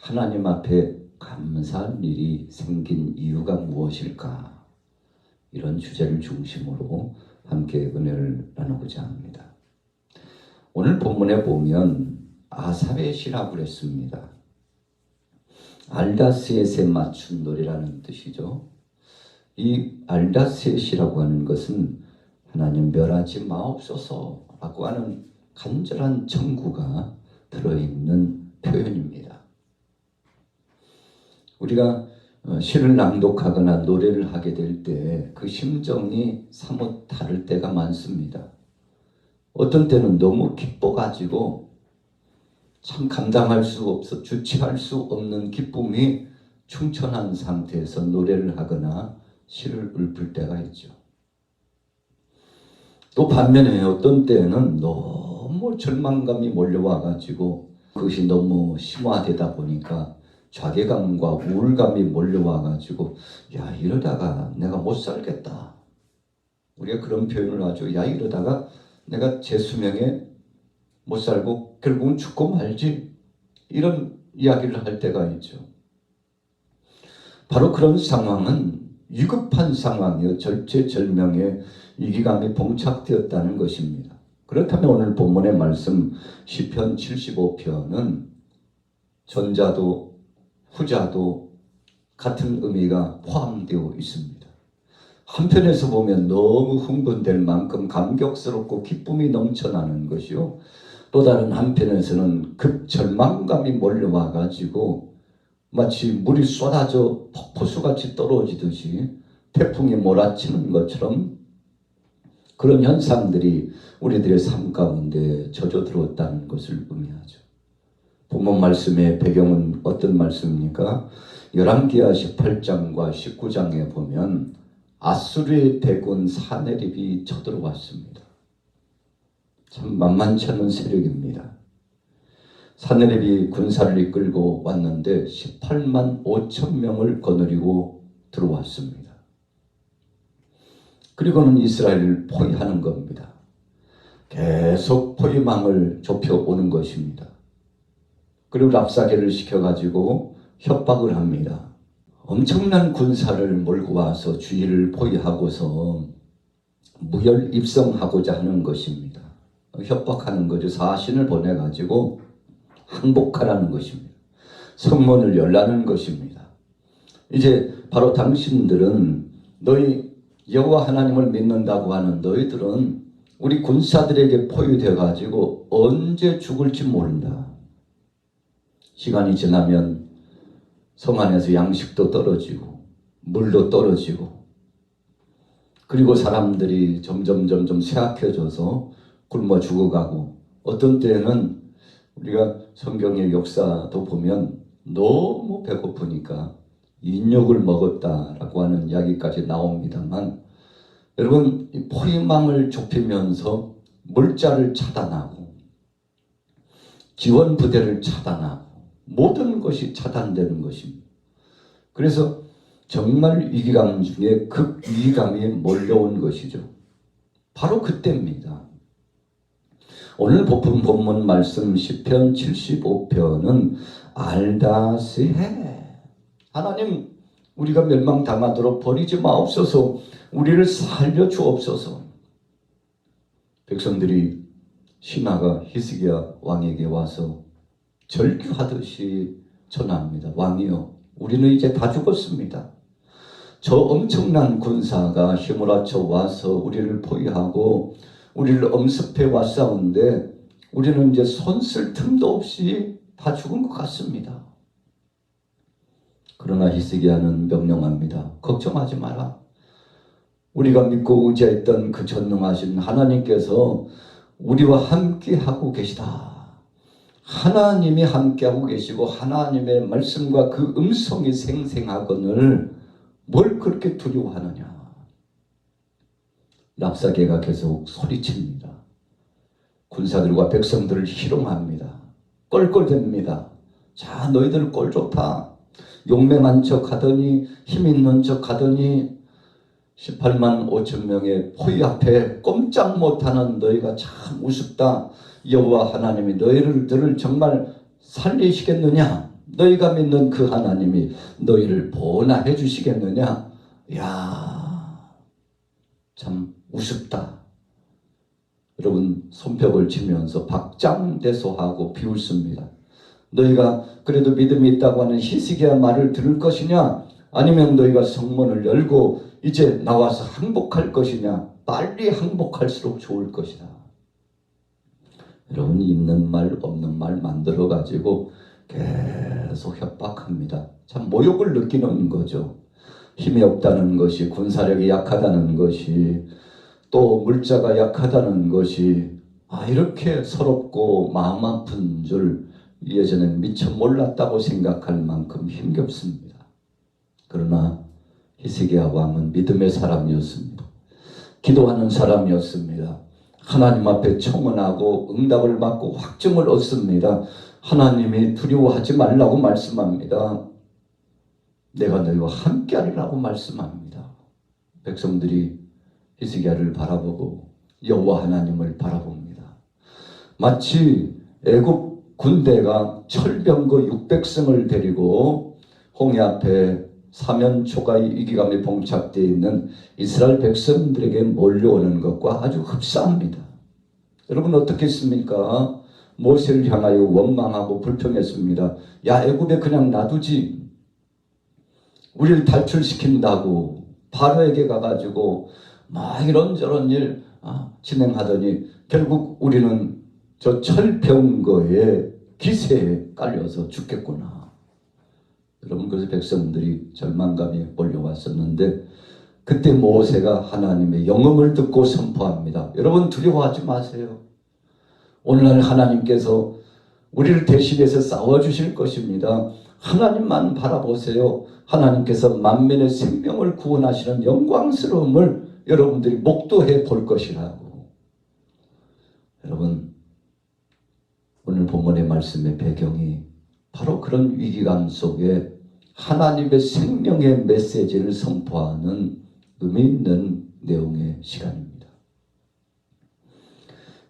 하나님 앞에 감사할 일이 생긴 이유가 무엇일까? 이런 주제를 중심으로 함께 은혜를 나누고자 합니다. 오늘 본문에 보면 아삽의 시라고 그랬습니다. 알다스엣에 맞춘 노래라는 뜻이죠. 이 알다스엣이라고 하는 것은 하나님 멸하지 마옵소서라고 하는 간절한 청구가 들어있는 표현입니다. 우리가 시를 낭독하거나 노래를 하게 될 때 그 심정이 사뭇 다를 때가 많습니다. 어떤 때는 너무 기뻐가지고 참 감당할 수 없어 주체할 수 없는 기쁨이 충천한 상태에서 노래를 하거나 시를 읊을 때가 있죠. 또 반면에 어떤 때는 너무 절망감이 몰려와가지고 그것이 너무 심화되다 보니까 좌계감과 우울감이 몰려와가지고 야 이러다가 내가 못 살겠다. 우리가 그런 표현을 하죠. 야 이러다가 내가 제 수명에 못 살고 결국은 죽고 말지. 이런 이야기를 할 때가 있죠. 바로 그런 상황은 위급한 상황이요. 절체절명의 위기감이 봉착되었다는 것입니다. 그렇다면 오늘 본문의 말씀 시편 75편은 전자도 후자도 같은 의미가 포함되어 있습니다. 한편에서 보면 너무 흥분될 만큼 감격스럽고 기쁨이 넘쳐나는 것이요. 또 다른 한편에서는 급절망감이 몰려와가지고 마치 물이 쏟아져 폭포수같이 떨어지듯이 태풍이 몰아치는 것처럼 그런 현상들이 우리들의 삶 가운데 젖어들었다는 것을 의미하죠. 본문 말씀의 배경은 어떤 말씀입니까? 열왕기하 18장과 19장에 보면 아수르의 대군 사네립이 쳐들어왔습니다. 참 만만치 않은 세력입니다. 사네립이 군사를 이끌고 왔는데 18만 5천 명을 거느리고 들어왔습니다. 그리고는 이스라엘을 포위하는 겁니다. 계속 포위망을 좁혀오는 것입니다. 그리고 랍사게를 시켜가지고 협박을 합니다. 엄청난 군사를 몰고 와서 주위를 포위하고서 무혈 입성하고자 하는 것입니다. 협박하는 거죠. 사신을 보내가지고 항복하라는 것입니다. 성문을 열라는 것입니다. 이제 바로 당신들은 너희 여호와 하나님을 믿는다고 하는 너희들은 우리 군사들에게 포위되어 가지고 언제 죽을지 모른다. 시간이 지나면 성 안에서 양식도 떨어지고 물도 떨어지고 그리고 사람들이 점점 쇠약해져서 굶어 죽어가고 어떤 때는 우리가 성경의 역사도 보면 너무 배고프니까 인육을 먹었다라고 하는 이야기까지 나옵니다만 여러분 이 포위망을 좁히면서 물자를 차단하고 지원 부대를 차단하고 모든 것이 차단되는 것입니다. 그래서 정말 위기감 중에 극위기감이 몰려온 것이죠. 바로 그때입니다. 오늘 본문 말씀 시편 75편은 알다스해 하나님 우리가 멸망당하도록 버리지 마옵소서 우리를 살려주옵소서. 백성들이 신하가 히스기야 왕에게 와서 절규하듯이 전합니다. 왕이여 우리는 이제 다 죽었습니다. 저 엄청난 군사가 휘몰아쳐 와서 우리를 포위하고 우리를 엄습해 왔사온데 우리는 이제 손 쓸 틈도 없이 다 죽은 것 같습니다. 그러나 히스기야는 명령합니다. 걱정하지 마라. 우리가 믿고 의지했던 그 전능하신 하나님께서 우리와 함께하고 계시다. 하나님이 함께하고 계시고 하나님의 말씀과 그 음성이 생생하거늘 뭘 그렇게 두려워하느냐. 랍사게가 계속 소리칩니다. 군사들과 백성들을 희롱합니다. 껄껄댑니다. 자 너희들 꼴 좋다. 용맹한 척 하더니 힘 있는 척 하더니 18만 5천 명의 포위 앞에 꼼짝 못하는 너희가 참 우습다. 여호와 하나님이 너희들을 정말 살리시겠느냐. 너희가 믿는 그 하나님이 너희를 보호나 해주시겠느냐? 야, 참 우습다. 여러분 손뼉을 치면서 박장대소하고 비웃습니다. 너희가 그래도 믿음이 있다고 하는 히스기야 말을 들을 것이냐? 아니면 너희가 성문을 열고 이제 나와서 항복할 것이냐? 빨리 항복할수록 좋을 것이다. 여러분 있는 말 없는 말 만들어 가지고 계속 협박합니다. 참 모욕을 느끼는 거죠. 힘이 없다는 것이, 군사력이 약하다는 것이, 또 물자가 약하다는 것이 이렇게 서럽고 마음 아픈 줄 예전엔 미처 몰랐다고 생각할 만큼 힘겹습니다. 그러나 히스기야 왕은 믿음의 사람이었습니다. 기도하는 사람이었습니다. 하나님 앞에 청원하고 응답을 받고 확증을 얻습니다. 하나님이 두려워하지 말라고 말씀합니다. 내가 너희와 함께하리라고 말씀합니다. 백성들이 히스기야를 바라보고 여호와 하나님을 바라봅니다. 마치 애굽 군대가 철병거 600승을 데리고 홍해 앞에 사면초가의 위기감에 봉착되어 있는 이스라엘 백성들에게 몰려오는 것과 아주 흡사합니다. 여러분 어떻겠습니까? 모세를 향하여 원망하고 불평했습니다. 야, 애굽에 그냥 놔두지. 우리를 탈출시킨다고 바로에게 가가지고 막 이런저런 일 진행하더니 결국 우리는 저 철병거의 기세에 깔려서 죽겠구나. 여러분 그래서 백성들이 절망감이 몰려왔었는데 그때 모세가 하나님의 영음을 듣고 선포합니다. 여러분 두려워하지 마세요. 오늘날 하나님께서 우리를 대신해서 싸워주실 것입니다. 하나님만 바라보세요. 하나님께서 만민의 생명을 구원하시는 영광스러움을 여러분들이 목도해 볼 것이라고. 여러분 오늘 본문의 말씀의 배경이 바로 그런 위기감 속에 하나님의 생명의 메시지를 선포하는 의미 있는 내용의 시간입니다.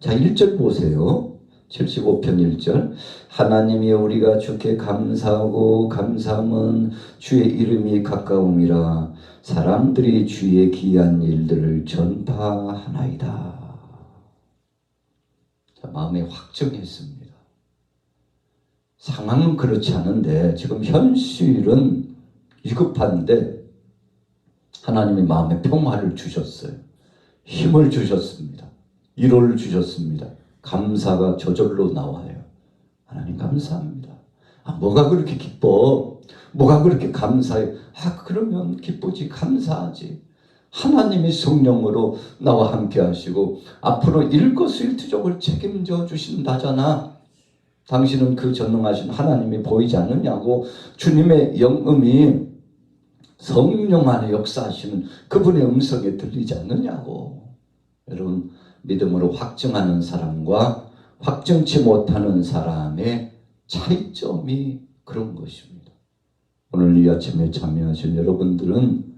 자, 1절 보세요. 75편 1절. 하나님이 우리가 주께 감사하고 감사함은 주의 이름이 가까움이라 사람들이 주의 기이한 일들을 전파하나이다. 자, 마음에 확정했습니다. 상황은 그렇지 않은데 지금 현실은 위급한데 하나님이 마음에 평화를 주셨어요. 힘을 주셨습니다. 위로를 주셨습니다. 감사가 저절로 나와요. 하나님 감사합니다. 뭐가 그렇게 기뻐? 뭐가 그렇게 감사해? 그러면 기쁘지, 감사하지. 하나님이 성령으로 나와 함께 하시고 앞으로 일거수일투족을 책임져 주신다잖아. 당신은 그 전능하신 하나님이 보이지 않느냐고. 주님의 영음이 성령 안에 역사하시는 그분의 음성에 들리지 않느냐고. 여러분 믿음으로 확증하는 사람과 확증치 못하는 사람의 차이점이 그런 것입니다. 오늘 이 아침에 참여하신 여러분들은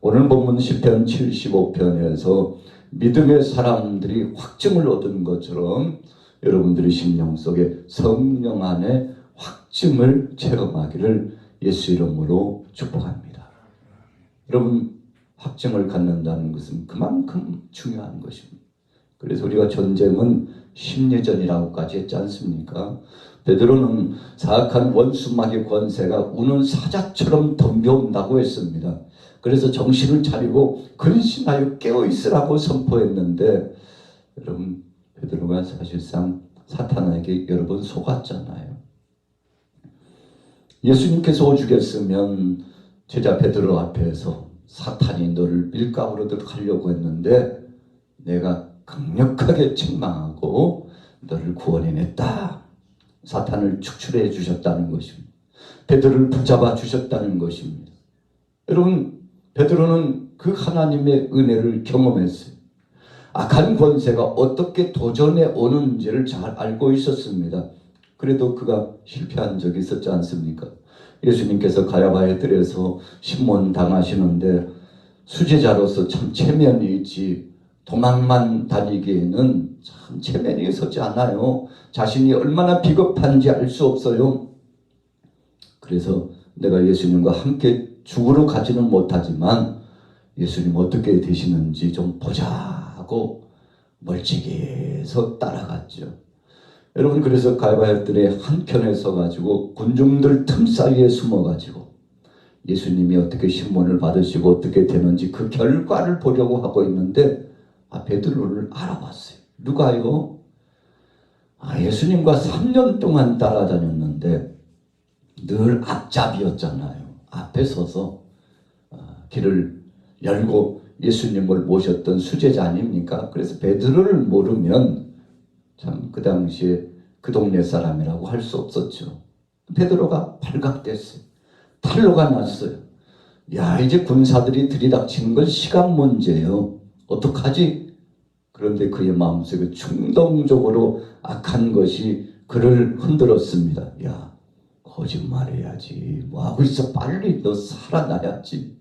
오늘 본문 시편 75편에서 믿음의 사람들이 확증을 얻은 것처럼 여러분들의 심령 속에 성령 안에 확증을 체험하기를 예수 이름으로 축복합니다. 여러분 확증을 갖는다는 것은 그만큼 중요한 것입니다. 그래서 우리가 전쟁은 심리전이라고까지 했지 않습니까? 베드로는 사악한 원수마귀의 권세가 우는 사자처럼 덤벼온다고 했습니다. 그래서 정신을 차리고 근신하여 깨어있으라고 선포했는데 여러분 베드로가 사실상 사탄에게 여러 번 속았잖아요. 예수님께서 오죽했으면 제자 베드로 앞에서 사탄이 너를 밀가루로 하려고 했는데 내가 강력하게 책망하고 너를 구원해냈다. 사탄을 축출해 주셨다는 것입니다. 베드로를 붙잡아 주셨다는 것입니다. 여러분 베드로는 그 하나님의 은혜를 경험했어요. 악한 권세가 어떻게 도전해 오는지를 잘 알고 있었습니다. 그래도 그가 실패한 적이 있었지 않습니까? 예수님께서 가야바의 들에서 신문 당하시는데 수제자로서 참 체면이 있지 도망만 다니기에는 참 체면이 서지 않아요. 자신이 얼마나 비겁한지 알 수 없어요. 그래서 내가 예수님과 함께 죽으러 가지는 못하지만 예수님 어떻게 되시는지 좀 보자 하고 멀찍이서 따라갔죠. 여러분, 그래서 가이바였들의 한편에 서가지고 군중들 틈 사이에 숨어가지고 예수님이 어떻게 신문을 받으시고 어떻게 되는지 그 결과를 보려고 하고 있는데 베드로를 알아봤어요. 누가요? 예수님과 3년 동안 따라다녔는데 늘 앞잡이였잖아요. 앞에 서서 길을 열고 예수님을 모셨던 수제자 아닙니까? 그래서 베드로를 모르면 참 그 당시에 그 동네 사람이라고 할 수 없었죠. 베드로가 발각됐어요. 탈로가 났어요. 야, 이제 군사들이 들이닥치는 건 시간 문제예요. 어떡하지? 그런데 그의 마음속에 충동적으로 악한 것이 그를 흔들었습니다. 야, 거짓말해야지. 뭐하고 있어? 빨리 너 살아나야지.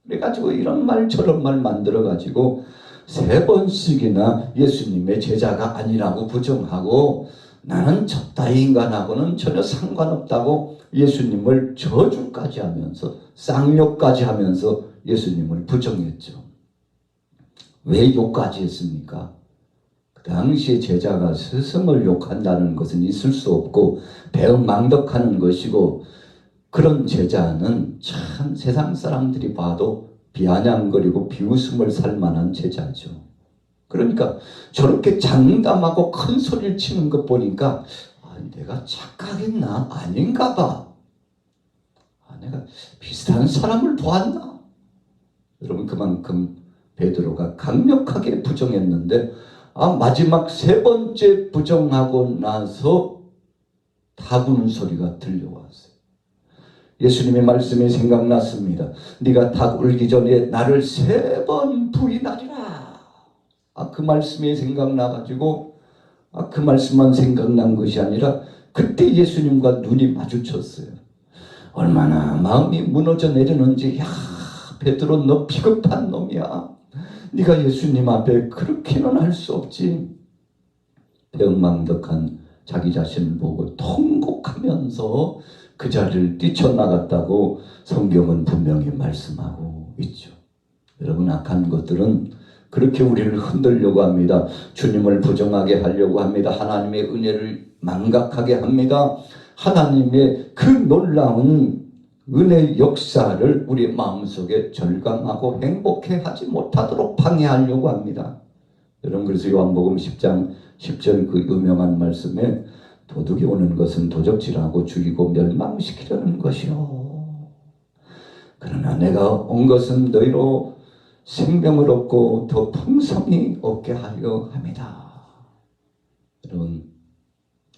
그래가지고 이런 말 저런 말 만들어가지고 3번씩이나 예수님의 제자가 아니라고 부정하고 나는 저따위 인간하고는 전혀 상관없다고 예수님을 저주까지 하면서 쌍욕까지 하면서 예수님을 부정했죠. 왜 욕까지 했습니까? 그 당시에 제자가 스승을 욕한다는 것은 있을 수 없고 배은망덕하는 것이고 그런 제자는 참 세상 사람들이 봐도 비아냥거리고 비웃음을 살 만한 제자죠. 그러니까 저렇게 장담하고 큰 소리를 치는 것 보니까 내가 착각했나? 아닌가 봐. 내가 비슷한 사람을 보았나? 여러분, 그만큼 베드로가 강력하게 부정했는데 마지막 3번째 부정하고 나서 다구는 소리가 들려왔어요. 예수님의 말씀이 생각났습니다. 네가 닭 울기 전에 나를 3번 부인하리라. 그 말씀이 생각나가지고 그 말씀만 생각난 것이 아니라 그때 예수님과 눈이 마주쳤어요. 얼마나 마음이 무너져 내리는지. 야, 베드로 너 비겁한 놈이야. 네가 예수님 앞에 그렇게는 할 수 없지. 배은망덕한 자기 자신을 보고 통곡하면서 그 자리를 뛰쳐나갔다고 성경은 분명히 말씀하고 있죠. 여러분, 악한 것들은 그렇게 우리를 흔들려고 합니다. 주님을 부정하게 하려고 합니다. 하나님의 은혜를 망각하게 합니다. 하나님의 그 놀라운 은혜 역사를 우리 마음속에 절감하고 행복해 하지 못하도록 방해하려고 합니다. 여러분, 그래서 요한복음 10장 10절 그 유명한 말씀에 도둑이 오는 것은 도적질하고 죽이고 멸망시키려는 것이요. 그러나 내가 온 것은 너희로 생명을 얻고 더 풍성히 얻게 하려 합니다. 여러분,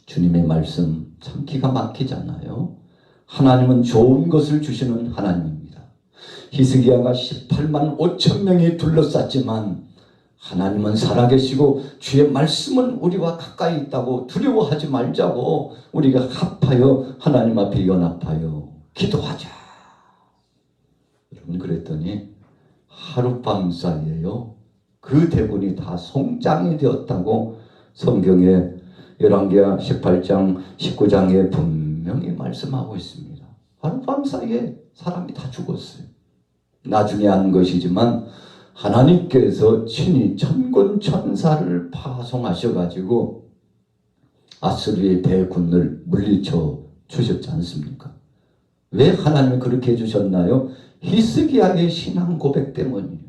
주님의 말씀 참 기가 막히잖아요. 하나님은 좋은 것을 주시는 하나님입니다. 히스기야가 18만 5천 명이 둘러쌌지만 하나님은 살아계시고 주의 말씀은 우리와 가까이 있다고 두려워하지 말자고 우리가 합하여 하나님 앞에 연합하여 기도하자. 여러분, 그랬더니 하룻밤 사이에요. 그 대군이 다 송장이 되었다고 성경에 열왕기하 18장 19장에 분명히 말씀하고 있습니다. 하룻밤 사이에 사람이 다 죽었어요. 나중에 한 것이지만 하나님께서 친히 천군 천사를 파송하셔가지고 아수르의 대군을 물리쳐 주셨지 않습니까? 왜 하나님이 그렇게 해주셨나요? 히스기야의 신앙 고백 때문이에요.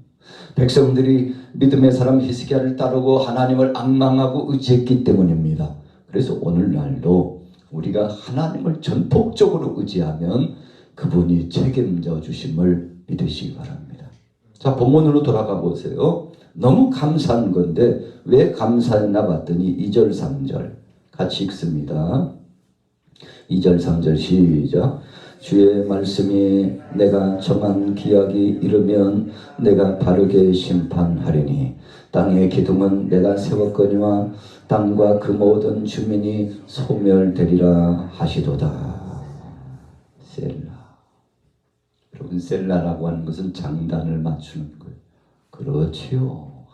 백성들이 믿음의 사람 히스기야를 따르고 하나님을 앙망하고 의지했기 때문입니다. 그래서 오늘날도 우리가 하나님을 전폭적으로 의지하면 그분이 책임져 주심을 믿으시기 바랍니다. 자, 본문으로 돌아가 보세요. 너무 감사한 건데 왜 감사했나 봤더니 2절 3절 같이 읽습니다. 2절 3절 시작. 주의 말씀이 내가 정한 기약이 이르면 내가 바르게 심판하리니 땅의 기둥은 내가 세웠거니와 땅과 그 모든 주민이 소멸되리라 하시도다. 셀라. 여러분, 셀라라고 하는 것은 장단을 맞추는 거예요. 그렇지요,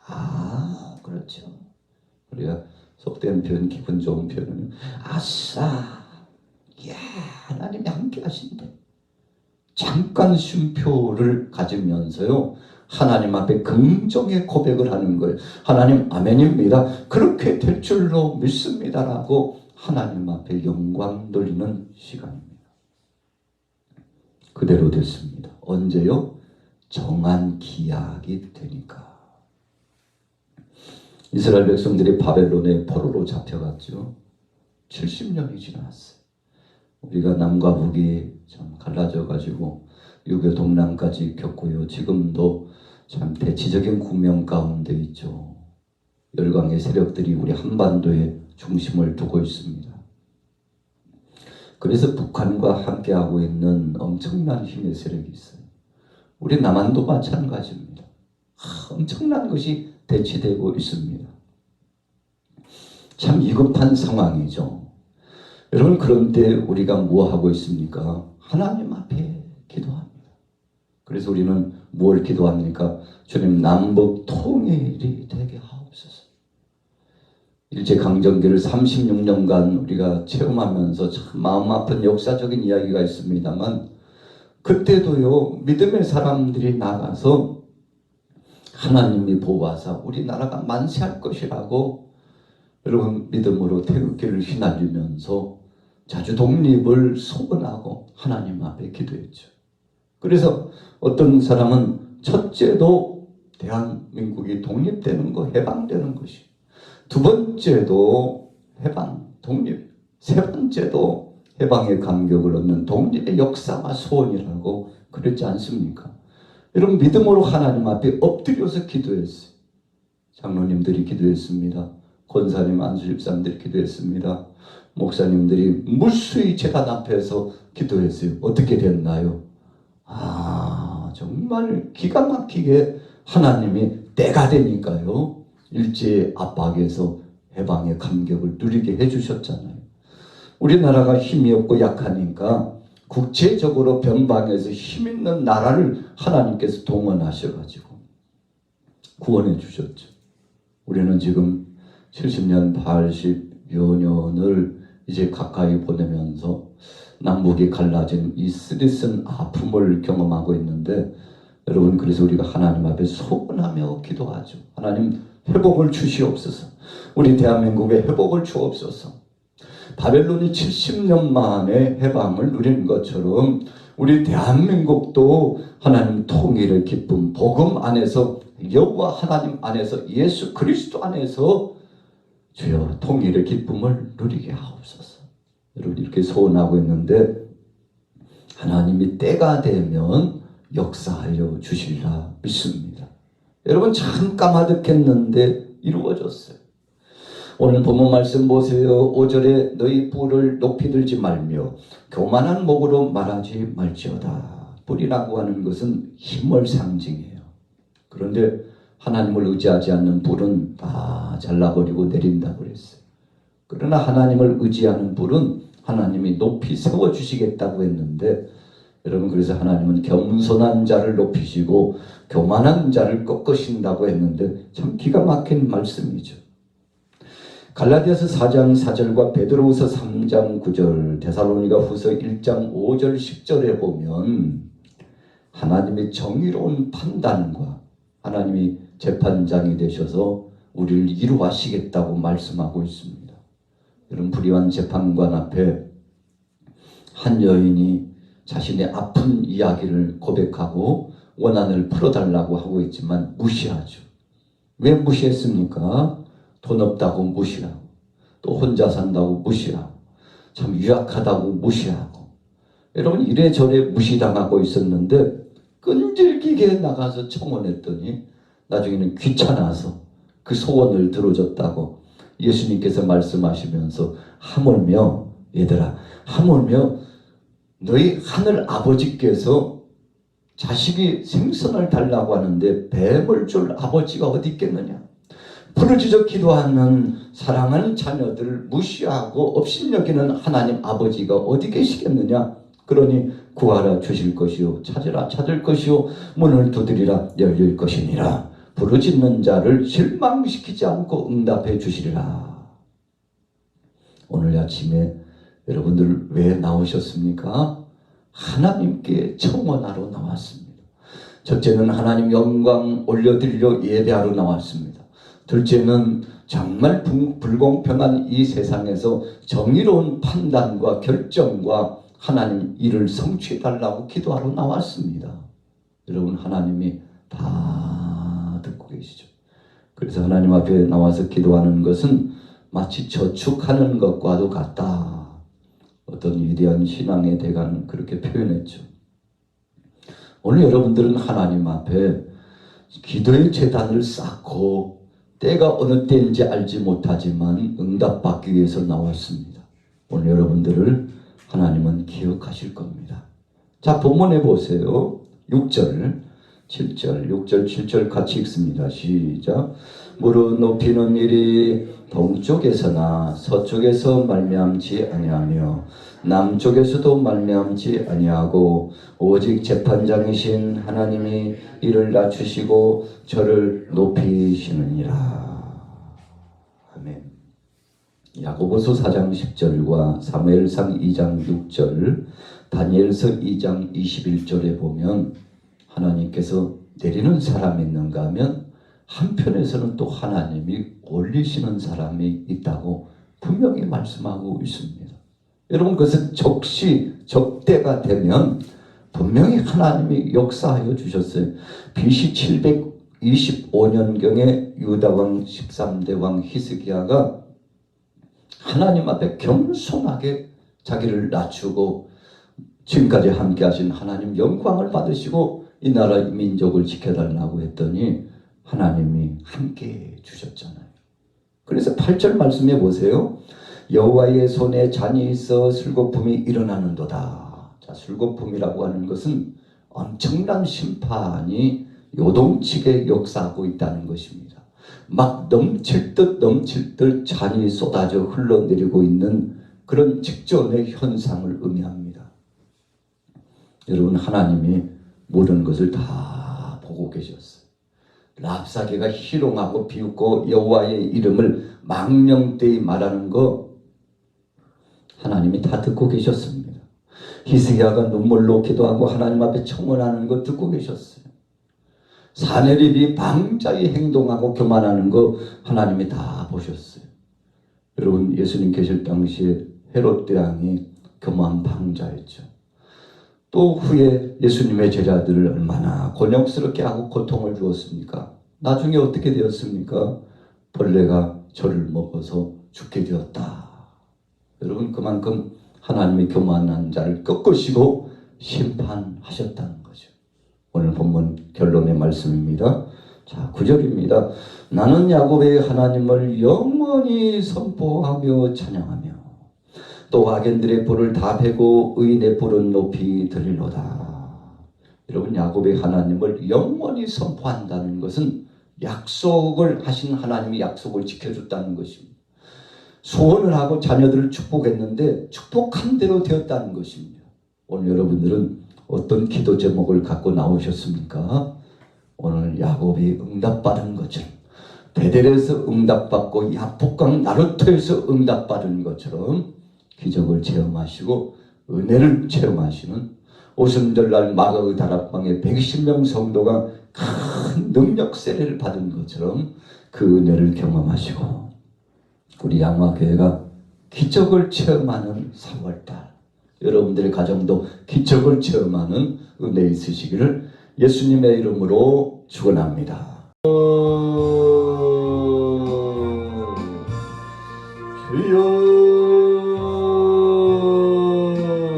하나님. 그렇죠. 우리가 속된 표현, 기분 좋은 표현은 아싸, 야. 하나님이 함께 하신대. 잠깐 쉼표를 가지면서요, 하나님 앞에 긍정의 고백을 하는 거예요. 하나님 아멘입니다. 그렇게 될 줄로 믿습니다라고 하나님 앞에 영광 돌리는 시간입니다. 그대로 됐습니다. 언제요? 정한 기약이 되니까. 이스라엘 백성들이 바벨론의 포로로 잡혀갔죠. 70년이 지났어요. 우리가 남과 북이 참 갈라져가지고 유교 동남까지 겪고요. 지금도 참 대치적인 국면 가운데 있죠. 열강의 세력들이 우리 한반도에 중심을 두고 있습니다. 그래서 북한과 함께하고 있는 엄청난 힘의 세력이 있어요. 우리 남한도 마찬가지입니다. 엄청난 것이 대치되고 있습니다. 참 위급한 상황이죠. 여러분, 그런데 우리가 뭐 하고 있습니까? 하나님 앞에 기도합니다. 그래서 우리는 뭘 기도합니까? 주님, 남북 통일이 되게 하옵소서. 일제강점기를 36년간 우리가 체험하면서 참 마음 아픈 역사적인 이야기가 있습니다만, 그때도요, 믿음의 사람들이 나가서 하나님이 보호하사 우리나라가 만세할 것이라고 여러분 믿음으로 태극기를 휘날리면서 자주 독립을 소원하고 하나님 앞에 기도했죠. 그래서 어떤 사람은 첫째도 대한민국이 독립되는 거, 해방되는 것이, 두 번째도 해방, 독립, 세 번째도 해방의 감격을 얻는 독립의 역사와 소원이라고 그랬지 않습니까? 여러분, 믿음으로 하나님 앞에 엎드려서 기도했어요. 장로님들이 기도했습니다. 권사님, 안수집사님들이 기도했습니다. 목사님들이 무수히 재단 앞에서 기도했어요. 어떻게 됐나요? 정말 기가 막히게 하나님이 때가 되니까요, 일제의 압박에서 해방의 감격을 누리게 해주셨잖아요. 우리나라가 힘이 없고 약하니까 국제적으로 변방에서 힘 있는 나라를 하나님께서 동원하셔가지고 구원해 주셨죠. 우리는 지금 70년, 80여 년을 이제 가까이 보내면서 남북이 갈라진 이 쓰디쓴 아픔을 경험하고 있는데, 여러분, 그래서 우리가 하나님 앞에 소원하며 기도하죠. 하나님, 회복을 주시옵소서. 우리 대한민국에 회복을 주옵소서. 바벨론이 70년 만에 해방을 누린 것처럼 우리 대한민국도 하나님 통일의 기쁨, 복음 안에서, 여호와 하나님 안에서, 예수 그리스도 안에서 주여 통일의 기쁨을 누리게 하옵소서. 여러분, 이렇게 소원하고 있는데 하나님이 때가 되면 역사하여 주시리라 믿습니다. 여러분, 참 까마득했는데 이루어졌어요. 오늘 본문 말씀 보세요. 5절에 너희 뿔을 높이 들지 말며 교만한 목으로 말하지 말지어다. 뿔이라고 하는 것은 힘을 상징해요. 그런데 하나님을 의지하지 않는 뿔은 다 잘라버리고 내린다고 그랬어요. 그러나 하나님을 의지하는 뿔은 하나님이 높이 세워주시겠다고 했는데, 여러분, 그래서 하나님은 겸손한 자를 높이시고 교만한 자를 꺾으신다고 했는데 참 기가 막힌 말씀이죠. 갈라디아서 4장 4절과 베드로후서 3장 9절, 데살로니가 후서 1장 5절 10절에 보면 하나님의 정의로운 판단과 하나님이 재판장이 되셔서 우리를 이루하시겠다고 말씀하고 있습니다. 여러분, 불의한 재판관 앞에 한 여인이 자신의 아픈 이야기를 고백하고 원한을 풀어달라고 하고 있지만 무시하죠. 왜 무시했습니까? 돈 없다고 무시하고, 또 혼자 산다고 무시하고, 참 유약하다고 무시하고, 여러분, 이래저래 무시당하고 있었는데 끈질기게 나가서 청원했더니 나중에는 귀찮아서 그 소원을 들어줬다고 예수님께서 말씀하시면서, 하물며, 얘들아, 하물며 너희 하늘 아버지께서 자식이 생선을 달라고 하는데 뱀을 줄 아버지가 어디 있겠느냐? 부르짖어 기도하는 사랑하는 자녀들을 무시하고 업신여기는 하나님 아버지가 어디 계시겠느냐? 그러니 구하라 주실 것이요, 찾으라 찾을 것이요, 문을 두드리라 열릴 것이니라. 부르짖는 자를 실망시키지 않고 응답해 주시리라. 오늘 아침에 여러분들 왜 나오셨습니까? 하나님께 청원하러 나왔습니다. 첫째는 하나님 영광 올려드리려 예배하러 나왔습니다. 둘째는 정말 불공평한 이 세상에서 정의로운 판단과 결정과 하나님 일을 성취해달라고 기도하러 나왔습니다. 여러분, 하나님이 다 듣고 계시죠. 그래서 하나님 앞에 나와서 기도하는 것은 마치 저축하는 것과도 같다. 어떤 위대한 신앙의 대가는 그렇게 표현했죠. 오늘 여러분들은 하나님 앞에 기도의 제단을 쌓고 때가 어느 때인지 알지 못하지만 응답받기 위해서 나왔습니다. 오늘 여러분들을 하나님은 기억하실 겁니다. 자, 본문에 보세요. 6절, 7절, 6절, 7절 같이 읽습니다. 시작. 무릎 높이는 일이 동쪽에서나 서쪽에서 말미암지 아니하며 남쪽에서도 말미암지 아니하고 오직 재판장이신 하나님이 이를 낮추시고 저를 높이시느니라. 아멘. 야고보서 4장 10절과 사무엘상 2장 6절, 다니엘서 2장 21절에 보면 하나님께서 내리는 사람이 있는가 하면 한편에서는 또 하나님이 올리시는 사람이 있다고 분명히 말씀하고 있습니다. 여러분, 그것은 적때가 되면 분명히 하나님이 역사하여 주셨어요. BC 725년경에 유다왕 13대 왕 히스기야가 하나님 앞에 겸손하게 자기를 낮추고 지금까지 함께 하신 하나님 영광을 받으시고 이 나라 민족을 지켜달라고 했더니 하나님이 함께 주셨잖아요. 그래서 8절 말씀해 보세요. 여호와의 손에 잔이 있어 술거품이 일어나는도다. 자, 술거품이라고 하는 것은 엄청난 심판이 요동치게 역사하고 있다는 것입니다. 막 넘칠 듯 잔이 쏟아져 흘러내리고 있는 그런 직전의 현상을 의미합니다. 여러분, 하나님이 모든 것을 다 보고 계셨어요. 랍사개가 희롱하고 비웃고 여호와의 이름을 망령되이 말하는 거 하나님이 다 듣고 계셨습니다. 히스기야가 눈물로 기도하고 하나님 앞에 청원하는 거 듣고 계셨어요. 사내립이 방자히 행동하고 교만하는 거 하나님이 다 보셨어요. 여러분, 예수님 계실 당시에 헤롯 대왕이 교만 방자였죠. 또 후에 예수님의 제자들을 얼마나 곤욕스럽게 하고 고통을 주었습니까? 나중에 어떻게 되었습니까? 벌레가 저를 먹어서 죽게 되었다. 여러분, 그만큼 하나님의 교만한 자를 꺾으시고 심판하셨다는 거죠. 오늘 본문 결론의 말씀입니다. 자, 9절입니다. 나는 야곱의 하나님을 영원히 선포하며 찬양하며 또 악인들의 뿔을 다 베고 의인의 뿔은 높이 들리로다. 여러분, 야곱의 하나님을 영원히 선포한다는 것은 약속을 하신 하나님이 약속을 지켜줬다는 것입니다. 소원을 하고 자녀들을 축복했는데 축복한 대로 되었다는 것입니다. 오늘 여러분들은 어떤 기도 제목을 갖고 나오셨습니까? 오늘 야곱이 응답받은 것처럼, 베델에서 응답받고 야복강 나루토에서 응답받은 것처럼 기적을 체험하시고 은혜를 체험하시는 오순절날 마가의 다락방에 120명 성도가 큰 능력 세례를 받은 것처럼 그 은혜를 경험하시고 우리 양화교회가 기적을 체험하는 3월달, 여러분들의 가정도 기적을 체험하는 은혜 있으시기를 예수님의 이름으로 축원합니다. 주여,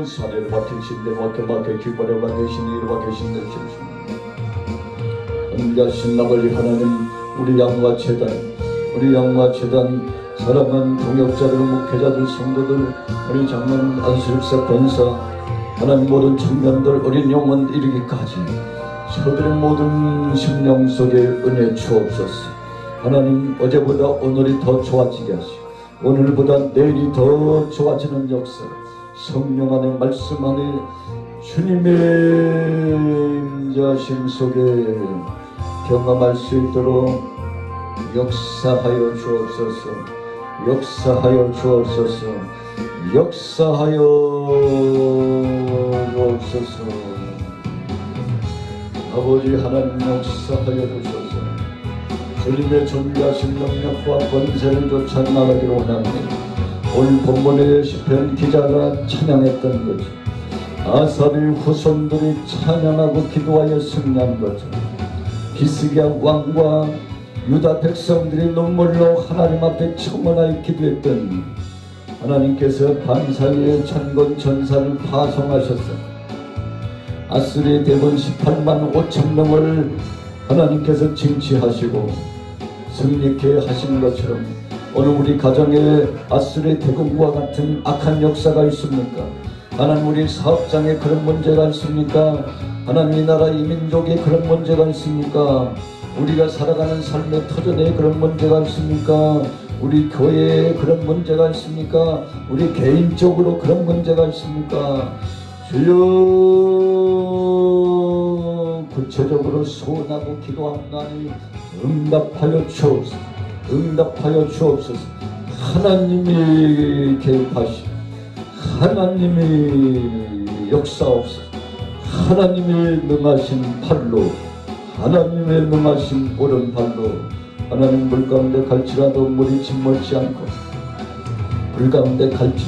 사례를 맡으신 데 맡겨 기뻐려 받으신 이를 맡으신 데 은가신 나벌리 하나님, 우리 양화 재단 사랑하는 동역자들, 목회자들, 성도들, 우리 장로님, 안수집사, 권사, 하나님 모든 청년들, 어린 영혼 이르기까지 저들의 모든 심령 속에 은혜 주옵소서. 하나님, 어제보다 오늘이 더 좋아지게 하시고 오늘보다 내일이 더 좋아지는 역사, 성령 안에 말씀 안에 주님의 임자심 속에 경험할 수 있도록 역사하여 주옵소서. 역사하여 주옵소서. 역사하여 주옵소서. 아버지 하나님 역사하여 주소서. 주님의 존귀하신 능력과 권세를 쫓아 나가기를 원합니다. 오늘 본문의 시편 기자가 찬양했던 거죠. 아삽의 후손들이 찬양하고 기도하여 승리한 거죠. 히스기야 왕과 유다 백성들이 눈물로 하나님 앞에 청원하여 기도했던 하나님께서 밤사이에 천군 천사를 파송하셔서 아수르의 대군 18만 5천 명을 하나님께서 징치하시고 승리케 하신 것처럼 오늘 우리 가정에 아수르의 대군과 같은 악한 역사가 있습니까? 하나님 우리 사업장에 그런 문제가 있습니까? 하나님 이 나라 이 민족에 그런 문제가 있습니까? 우리가 살아가는 삶의 터전에 그런 문제가 있습니까? 우리 교회에 그런 문제가 있습니까? 우리 개인적으로 그런 문제가 있습니까? 주여 구체적으로 소원하고 기도하나니 응답하여 주옵소서. 응답하여 주옵소서. 하나님이 개입하시고 하나님이 역사옵소서. 하나님의 능하신 팔로 하나님의 능하신 오른팔로 하나님 물 가운데 갈지라도 물이 침몰치 않고 불 가운데 갈지